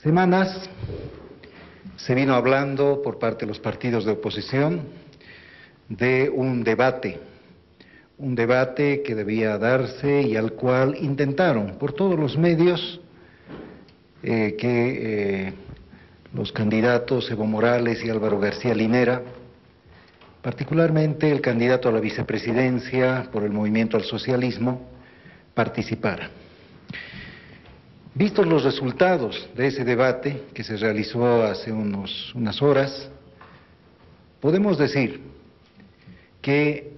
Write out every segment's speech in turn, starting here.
semanas se vino hablando por parte de los partidos de oposición de un debate que debía darse y al cual intentaron por todos los medios que los candidatos Evo Morales y Álvaro García Linera, particularmente el candidato a la vicepresidencia por el Movimiento al Socialismo, participara. Vistos los resultados de ese debate que se realizó hace unas horas, podemos decir que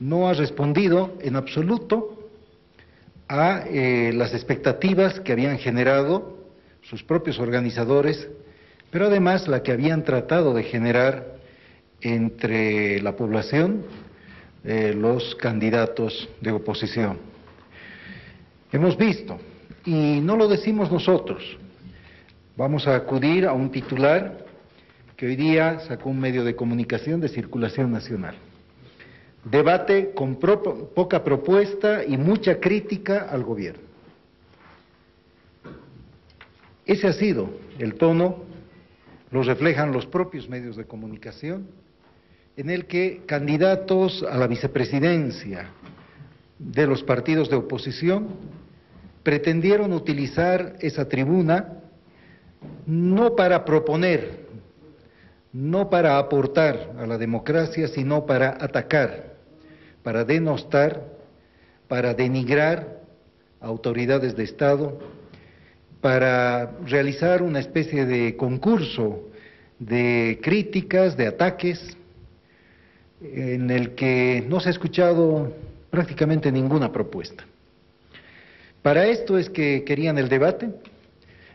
no ha respondido en absoluto a las expectativas que habían generado sus propios organizadores, pero además la que habían tratado de generar entre la población los candidatos de oposición. Hemos visto, y no lo decimos nosotros, vamos a acudir a un titular que hoy día sacó un medio de comunicación de circulación nacional. Debate con poca propuesta y mucha crítica al gobierno. Ese ha sido el tono, lo reflejan los propios medios de comunicación, en el que candidatos a la vicepresidencia de los partidos de oposición pretendieron utilizar esa tribuna no para proponer, no para aportar a la democracia, sino para atacar, para denostar, para denigrar a autoridades de Estado, para realizar una especie de concurso de críticas, de ataques, en el que no se ha escuchado prácticamente ninguna propuesta. Para esto es que querían el debate,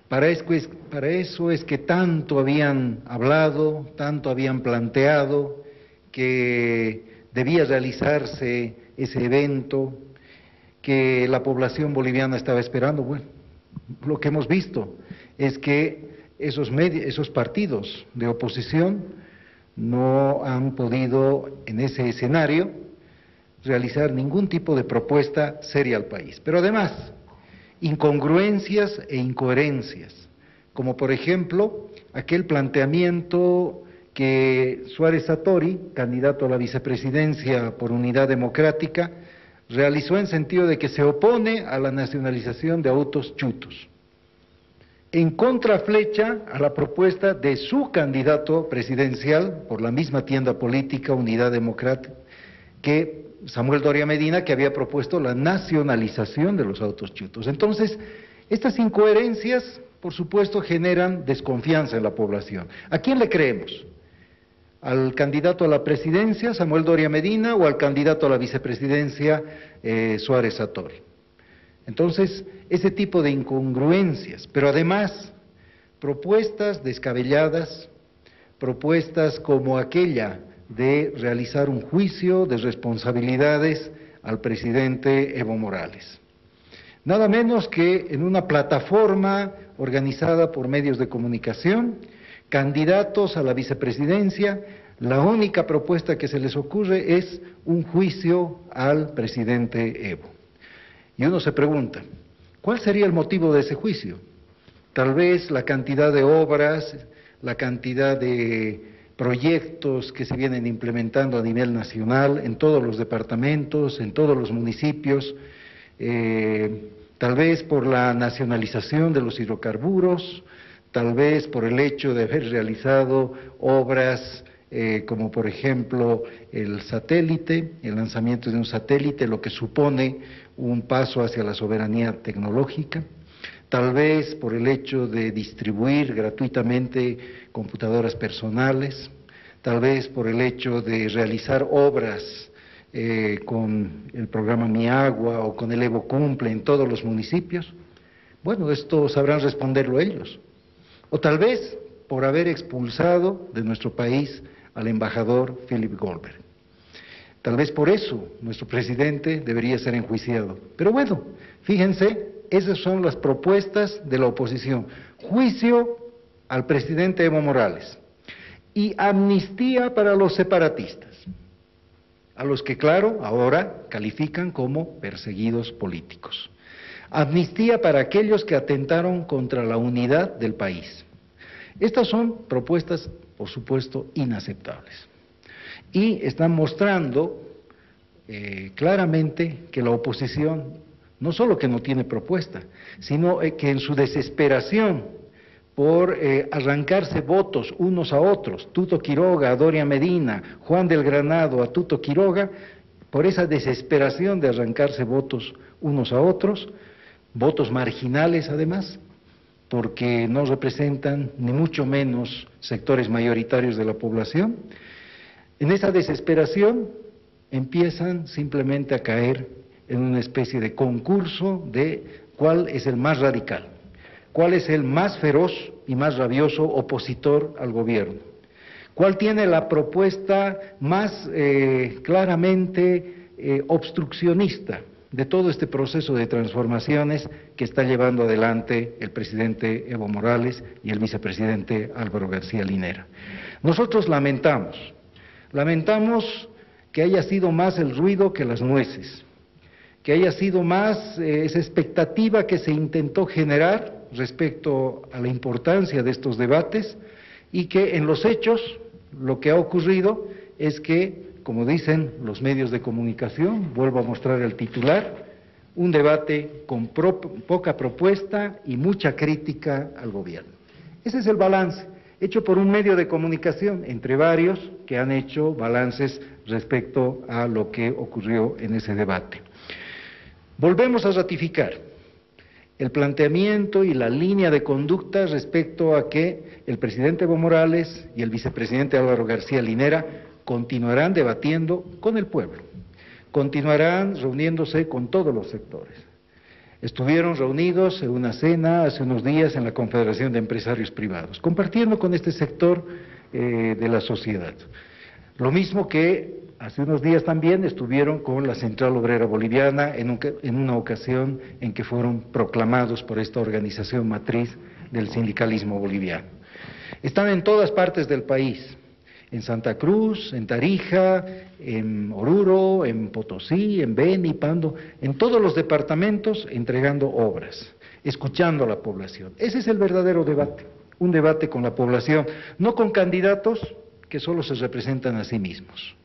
para eso es que tanto habían hablado, tanto habían planteado que debía realizarse ese evento, que la población boliviana estaba esperando. Bueno, lo que hemos visto es que esos partidos de oposición no han podido en ese escenario realizar ningún tipo de propuesta seria al país. Pero además, incongruencias e incoherencias, como por ejemplo aquel planteamiento que Suárez Satori, candidato a la vicepresidencia por Unidad Democrática, realizó en sentido de que se opone a la nacionalización de autos chutos, en contraflecha a la propuesta de su candidato presidencial por la misma tienda política Unidad Democrática, que Samuel Doria Medina, que había propuesto la nacionalización de los autos chutos. Entonces, estas incoherencias, por supuesto, generan desconfianza en la población. ¿A quién le creemos? ¿Al candidato a la presidencia, Samuel Doria Medina, o al candidato a la vicepresidencia, Suárez Satori? Entonces, ese tipo de incongruencias, pero además, propuestas descabelladas, propuestas como aquella de realizar un juicio de responsabilidades al presidente Evo Morales. Nada menos que en una plataforma organizada por medios de comunicación, candidatos a la vicepresidencia, la única propuesta que se les ocurre es un juicio al presidente Evo. Y uno se pregunta, ¿cuál sería el motivo de ese juicio? Tal vez la cantidad de obras, la cantidad de proyectos que se vienen implementando a nivel nacional, en todos los departamentos, en todos los municipios, tal vez por la nacionalización de los hidrocarburos, tal vez por el hecho de haber realizado obras como por ejemplo el satélite, el lanzamiento de un satélite, lo que supone un paso hacia la soberanía tecnológica, tal vez por el hecho de distribuir gratuitamente computadoras personales, tal vez por el hecho de realizar obras con el programa Mi Agua o con el Evo Cumple en todos los municipios. Bueno, esto sabrán responderlo ellos. O tal vez por haber expulsado de nuestro país al embajador Philip Goldberg. Tal vez por eso nuestro presidente debería ser enjuiciado. Pero bueno, fíjense, esas son las propuestas de la oposición. Juicio al presidente Evo Morales y amnistía para los separatistas, a los que, claro, ahora califican como perseguidos políticos. Amnistía para aquellos que atentaron contra la unidad del país. Estas son propuestas, por supuesto, inaceptables. Y están mostrando claramente que la oposición no solo que no tiene propuesta, sino que en su desesperación por arrancarse votos unos a otros, Tuto Quiroga a Doria Medina, Juan del Granado a Tuto Quiroga, por esa desesperación de arrancarse votos unos a otros, votos marginales además, porque no representan ni mucho menos sectores mayoritarios de la población, en esa desesperación empiezan simplemente a caer en una especie de concurso de cuál es el más radical, cuál es el más feroz y más rabioso opositor al gobierno, cuál tiene la propuesta más claramente obstruccionista de todo este proceso de transformaciones que está llevando adelante el presidente Evo Morales y el vicepresidente Álvaro García Linera. Nosotros lamentamos que haya sido más el ruido que las nueces, que haya sido más esa expectativa que se intentó generar respecto a la importancia de estos debates y que en los hechos lo que ha ocurrido es que, como dicen los medios de comunicación, vuelvo a mostrar el titular, un debate con poca propuesta y mucha crítica al gobierno. Ese es el balance, hecho por un medio de comunicación, entre varios que han hecho balances respecto a lo que ocurrió en ese debate. Volvemos a ratificar el planteamiento y la línea de conducta respecto a que el presidente Evo Morales y el vicepresidente Álvaro García Linera continuarán debatiendo con el pueblo, continuarán reuniéndose con todos los sectores. Estuvieron reunidos en una cena hace unos días en la Confederación de Empresarios Privados, compartiendo con este sector de la sociedad. Lo mismo que hace unos días también estuvieron con la Central Obrera Boliviana en una ocasión en que fueron proclamados por esta organización matriz del sindicalismo boliviano. Están en todas partes del país, en Santa Cruz, en Tarija, en Oruro, en Potosí, en Beni, Pando, en todos los departamentos entregando obras, escuchando a la población. Ese es el verdadero debate, un debate con la población, no con candidatos que solo se representan a sí mismos,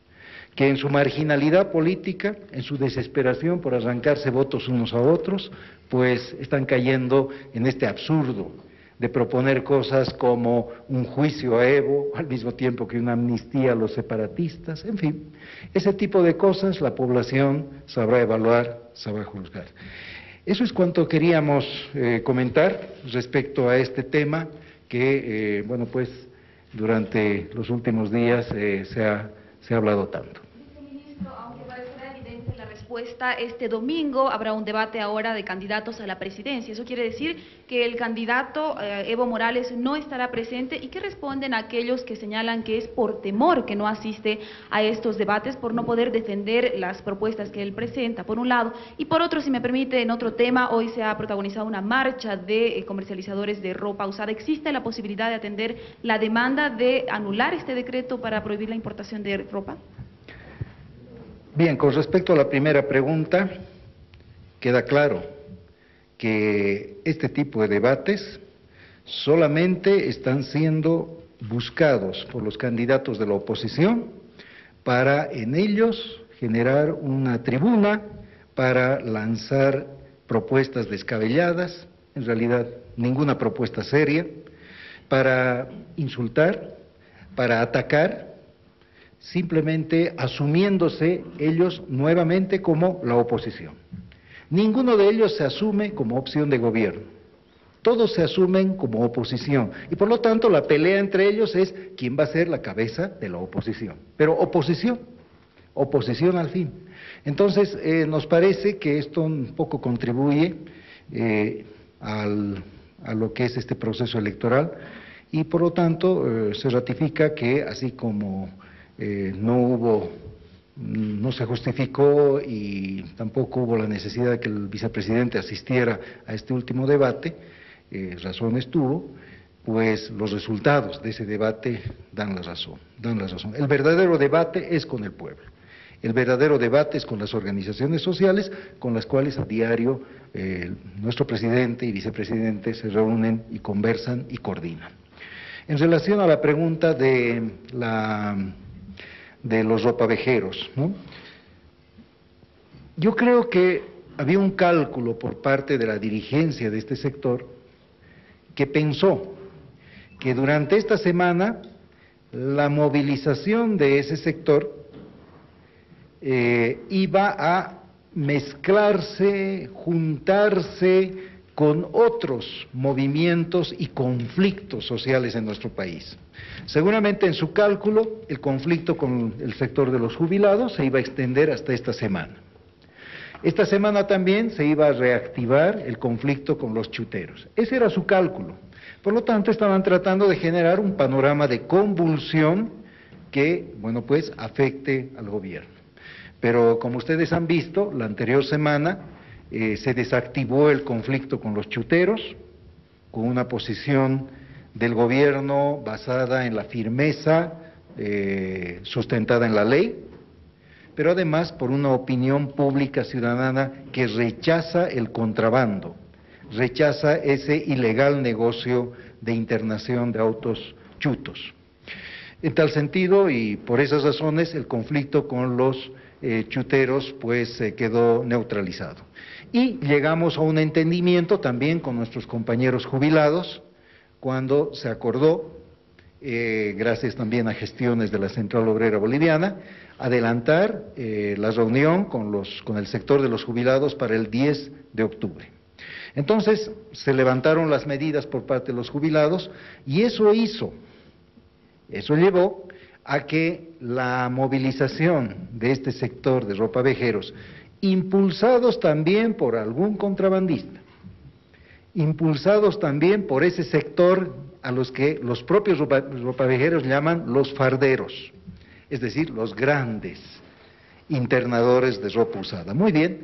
que en su marginalidad política, en su desesperación por arrancarse votos unos a otros, pues están cayendo en este absurdo de proponer cosas como un juicio a Evo, al mismo tiempo que una amnistía a los separatistas, en fin, ese tipo de cosas la población sabrá evaluar, sabrá juzgar. Eso es cuanto queríamos comentar respecto a este tema que, bueno, pues durante los últimos días se ha hablado tanto. Viceministro, aunque parecerá evidente la respuesta, este domingo habrá un debate ahora de candidatos a la presidencia. Eso quiere decir que el candidato Evo Morales no estará presente. ¿Y qué responden a aquellos que señalan que es por temor que no asiste a estos debates, por no poder defender las propuestas que él presenta, por un lado? Y por otro, si me permite, en otro tema, hoy se ha protagonizado una marcha de comercializadores de ropa usada. ¿Existe la posibilidad de atender la demanda de anular este decreto para prohibir la importación de ropa? Bien, con respecto a la primera pregunta, queda claro que este tipo de debates solamente están siendo buscados por los candidatos de la oposición para en ellos generar una tribuna para lanzar propuestas descabelladas, en realidad ninguna propuesta seria, para insultar, para atacar, simplemente asumiéndose ellos nuevamente como la oposición. Ninguno de ellos se asume como opción de gobierno, todos se asumen como oposición, y por lo tanto la pelea entre ellos es quién va a ser la cabeza de la oposición, pero oposición al fin. Entonces, nos parece que esto un poco contribuye a lo que es este proceso electoral, y por lo tanto se ratifica que así como no se justificó y tampoco hubo la necesidad de que el vicepresidente asistiera a este último debate, razones tuvo, pues los resultados de ese debate dan la razón. El verdadero debate es con el pueblo. El verdadero debate es con las organizaciones sociales, con las cuales a diario nuestro presidente y vicepresidente se reúnen y conversan y coordinan. En relación a la pregunta de los ropavejeros, ¿no? Yo creo que había un cálculo por parte de la dirigencia de este sector que pensó que durante esta semana la movilización de ese sector iba a mezclarse, juntarse con otros movimientos y conflictos sociales en nuestro país. Seguramente en su cálculo el conflicto con el sector de los jubilados se iba a extender hasta esta semana. Esta semana también se iba a reactivar el conflicto con los chuteros. Ese era su cálculo. Por lo tanto, estaban tratando de generar un panorama de convulsión que, bueno, pues afecte al gobierno. Pero como ustedes han visto, la anterior semana se desactivó el conflicto con los chuteros, con una posición del gobierno basada en la firmeza sustentada en la ley, pero además por una opinión pública ciudadana que rechaza el contrabando, rechaza ese ilegal negocio de internación de autos chutos. En tal sentido, y por esas razones, el conflicto con los chuteros pues quedó neutralizado. Y llegamos a un entendimiento también con nuestros compañeros jubilados, cuando se acordó, gracias también a gestiones de la Central Obrera Boliviana, adelantar la reunión con el sector de los jubilados para el 10 de octubre. Entonces, se levantaron las medidas por parte de los jubilados y eso llevó a que la movilización de este sector de ropavejeros, impulsados también por algún contrabandista, impulsados también por ese sector a los que los propios ropavejeros llaman los farderos, es decir, los grandes internadores de ropa usada. Muy bien,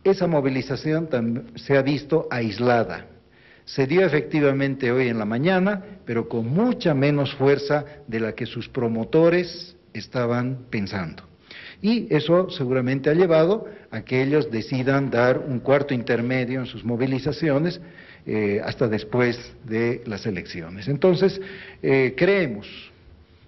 esa movilización se ha visto aislada. Se dio efectivamente hoy en la mañana, pero con mucha menos fuerza de la que sus promotores estaban pensando. Y eso seguramente ha llevado a que ellos decidan dar un cuarto intermedio en sus movilizaciones hasta después de las elecciones. Entonces, creemos,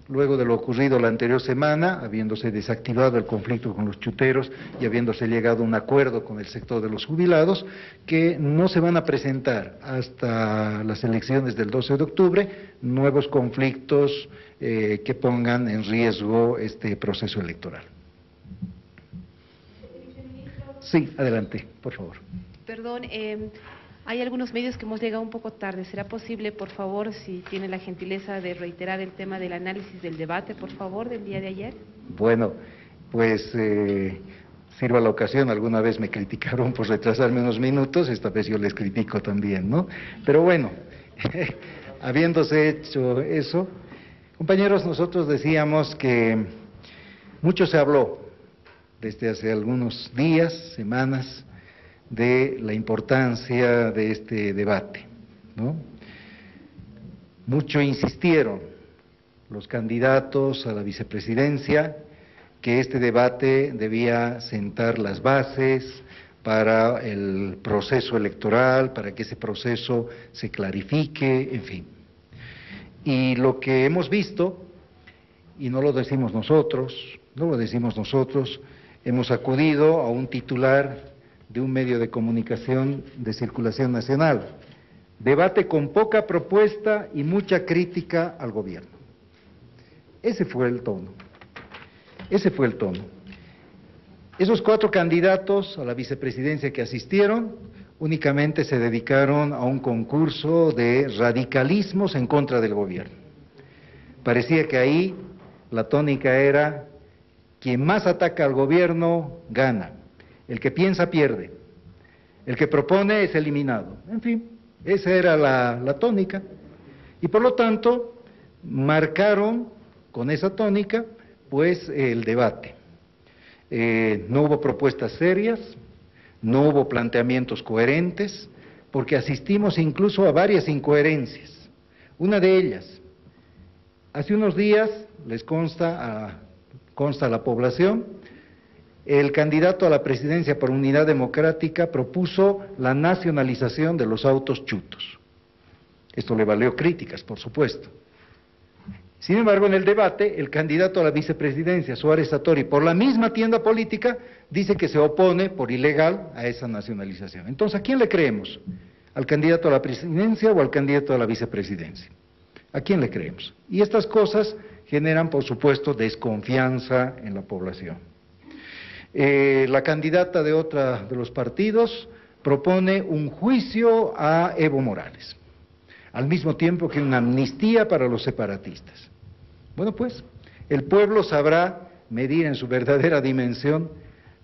luego de lo ocurrido la anterior semana, habiéndose desactivado el conflicto con los chuteros y habiéndose llegado a un acuerdo con el sector de los jubilados, que no se van a presentar hasta las elecciones del 12 de octubre nuevos conflictos que pongan en riesgo este proceso electoral. Sí, adelante, por favor. Perdón, hay algunos medios que hemos llegado un poco tarde. ¿Será posible, por favor, si tiene la gentileza de reiterar el tema del análisis del debate, por favor, del día de ayer? Bueno, pues sirva la ocasión, alguna vez me criticaron por retrasarme unos minutos, esta vez yo les critico también, ¿no? Pero bueno, habiéndose hecho eso, compañeros, nosotros decíamos que mucho se habló desde hace algunos días, semanas, de la importancia de este debate, ¿no? Mucho insistieron los candidatos a la vicepresidencia que este debate debía sentar las bases para el proceso electoral, para que ese proceso se clarifique, en fin. Y lo que hemos visto, y no lo decimos nosotros, hemos acudido a un titular de un medio de comunicación de circulación nacional. Debate con poca propuesta y mucha crítica al gobierno. Ese fue el tono. Esos 4 candidatos a la vicepresidencia que asistieron únicamente se dedicaron a un concurso de radicalismos en contra del gobierno. Parecía que ahí la tónica era: quien más ataca al gobierno gana. El que piensa pierde, el que propone es eliminado. En fin, esa era la tónica. Y por lo tanto, marcaron con esa tónica, pues, el debate. No hubo propuestas serias, no hubo planteamientos coherentes, porque asistimos incluso a varias incoherencias. Una de ellas, hace unos días, les consta a la población, el candidato a la presidencia por Unidad Democrática propuso la nacionalización de los autos chutos. Esto le valió críticas, por supuesto. Sin embargo, en el debate, el candidato a la vicepresidencia, Suárez Satori, por la misma tienda política, dice que se opone por ilegal a esa nacionalización. Entonces, ¿a quién le creemos? ¿Al candidato a la presidencia o al candidato a la vicepresidencia? ¿A quién le creemos? Y estas cosas generan, por supuesto, desconfianza en la población. La candidata de otra de los partidos propone un juicio a Evo Morales, al mismo tiempo que una amnistía para los separatistas. Bueno, pues, el pueblo sabrá medir en su verdadera dimensión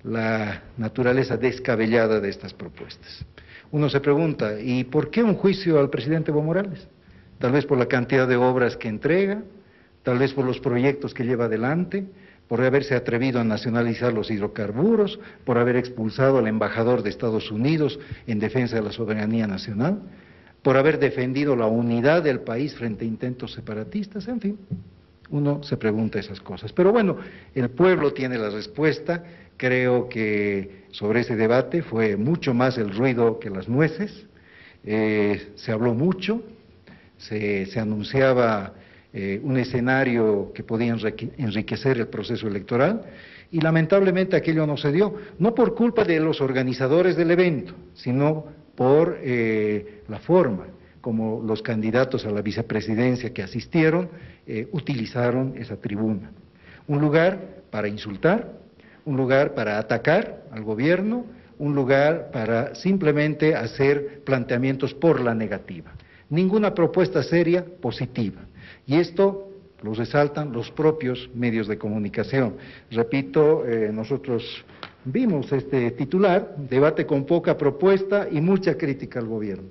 la naturaleza descabellada de estas propuestas. Uno se pregunta, ¿y por qué un juicio al presidente Evo Morales? Tal vez por la cantidad de obras que entrega, tal vez por los proyectos que lleva adelante, por haberse atrevido a nacionalizar los hidrocarburos, por haber expulsado al embajador de Estados Unidos en defensa de la soberanía nacional, por haber defendido la unidad del país frente a intentos separatistas, en fin, uno se pregunta esas cosas. Pero bueno, el pueblo tiene la respuesta. Creo que sobre ese debate fue mucho más el ruido que las nueces, se habló mucho, se anunciaba un escenario que podía enriquecer el proceso electoral y lamentablemente aquello no se dio, no por culpa de los organizadores del evento, sino por la forma como los candidatos a la vicepresidencia que asistieron utilizaron esa tribuna. Un lugar para insultar, un lugar para atacar al gobierno, un lugar para simplemente hacer planteamientos por la negativa. Ninguna propuesta seria, positiva. Y esto lo resaltan los propios medios de comunicación. Repito, nosotros vimos este titular, debate con poca propuesta y mucha crítica al gobierno.